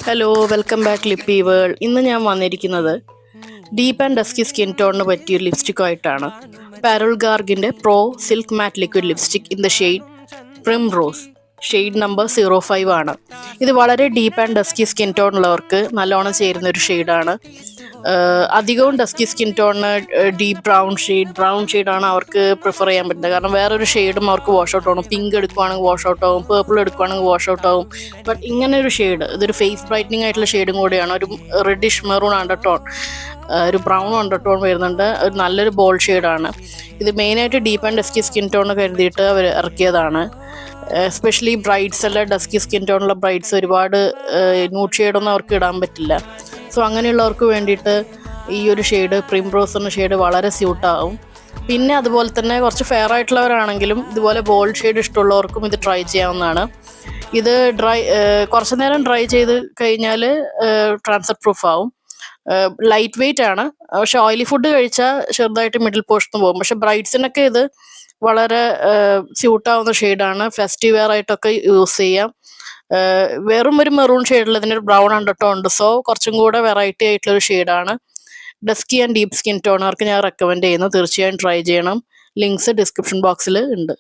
Hello welcome back Lippi world. ഇന്ന് ഞാൻ വന്നിരിക്കുന്നത് ഡീപ്പ് ആൻഡ് ഡസ്കി സ്കിൻ ടോണിന് പറ്റിയൊരു ലിപ്സ്റ്റിക്കുമായിട്ടാണ്. പാരൽ ഗാർഗിൻ്റെ pro silk matte liquid lipstick in the shade primrose, shade number 05 ആണ്. ഇത് വളരെ deep and dusky skin tone ഉള്ളവർക്ക് നല്ലോണം ചേരുന്ന ഒരു ഷെയ്ഡാണ്. അധികവും ഡസ്കി സ്കിൻ ടോണിന് ഡീപ്പ് ബ്രൗൺ ഷെയ്ഡാണ് അവർക്ക് പ്രിഫർ ചെയ്യാൻ പറ്റുന്നത്. കാരണം വേറൊരു ഷെയ്ഡും അവർക്ക് വാഷ് ഔട്ട് ആവും. പിങ്ക് എടുക്കുവാണെങ്കിൽ വാഷ് ഔട്ട് ആവും, പേർപ്പിൾ എടുക്കുവാണെങ്കിൽ വാഷ് ഔട്ട് ആവും. ബട്ട് ഇങ്ങനെ ഒരു ഷെയ്ഡ്, ഇതൊരു ഫേസ് ബ്രൈറ്റനിങ് ആയിട്ടുള്ള ഷെയ്ഡും കൂടിയാണ്. ഒരു റെഡിഷ് മെറൂൺ അണ്ടർടോൺ, ഒരു ബ്രൗൺ അണ്ടർടോൺ വരുന്നുണ്ട്. ഒരു നല്ലൊരു ബോൾഡ് ഷെയ്ഡാണ് ഇത്. മെയിനായിട്ട് deep and dusky skin tone കരുതിയിട്ട് അവർ ഇറക്കിയതാണ്. എസ്പെഷ്യലി ബ്രൈഡ്സ് അല്ല, ഡസ്കി സ്കിൻ ടോണുള്ള ബ്രൈഡ്സ് ഒരുപാട് ന്യൂഡ് ഷെയ്ഡൊന്നും അവർക്ക് ഇടാൻ പറ്റില്ല. സോ അങ്ങനെയുള്ളവർക്ക് വേണ്ടിയിട്ട് ഈ ഒരു ഷെയ്ഡ് പ്രിം റോസ് എന്ന ഷെയ്ഡ് വളരെ സ്യൂട്ടാവും. പിന്നെ അതുപോലെ തന്നെ കുറച്ച് ഫെയർ ആയിട്ടുള്ളവരാണെങ്കിലും ഇതുപോലെ ബോൾഡ് ഷെയ്ഡ് ഇഷ്ടമുള്ളവർക്കും ഇത് ട്രൈ ചെയ്യാവുന്നതാണ്. ഇത് കുറച്ച് നേരം ഡ്രൈ ചെയ്ത് കഴിഞ്ഞാൽ ട്രാൻസ്ഫർ പ്രൂഫ് ആവും. ലൈറ്റ് വെയിറ്റ് ആണ്, പക്ഷെ ഓയിലി ഫുഡ് കഴിച്ചാൽ ചെറുതായിട്ട് മിഡിൽ പോർഷൻ പോകും. പക്ഷെ ബ്രൈഡ്സിനൊക്കെ ഇത് വളരെ സ്യൂട്ടാവുന്ന ഷെയ്ഡാണ്. ഫെസ്റ്റീവ് വെയർ ആയിട്ടൊക്കെ യൂസ് ചെയ്യാം. വെറും ഒരു മെറൂൺ ഷെയ്ഡിൽ ഇതിനൊരു ബ്രൗൺ അണ്ടർടോൺ ഉണ്ട്. സോ കുറച്ചും കൂടെ വെറൈറ്റി ആയിട്ടുള്ളൊരു ഷെയ്ഡാണ്. ഡസ്കി ആൻഡ് ഡീപ്പ് സ്കിൻ ടോണർക്ക് ഞാൻ റെക്കമെൻഡ് ചെയ്യുന്നു. തീർച്ചയായും ട്രൈ ചെയ്യണം. ലിങ്ക്സ് ഡിസ്ക്രിപ്ഷൻ ബോക്സിൽ ഉണ്ട്.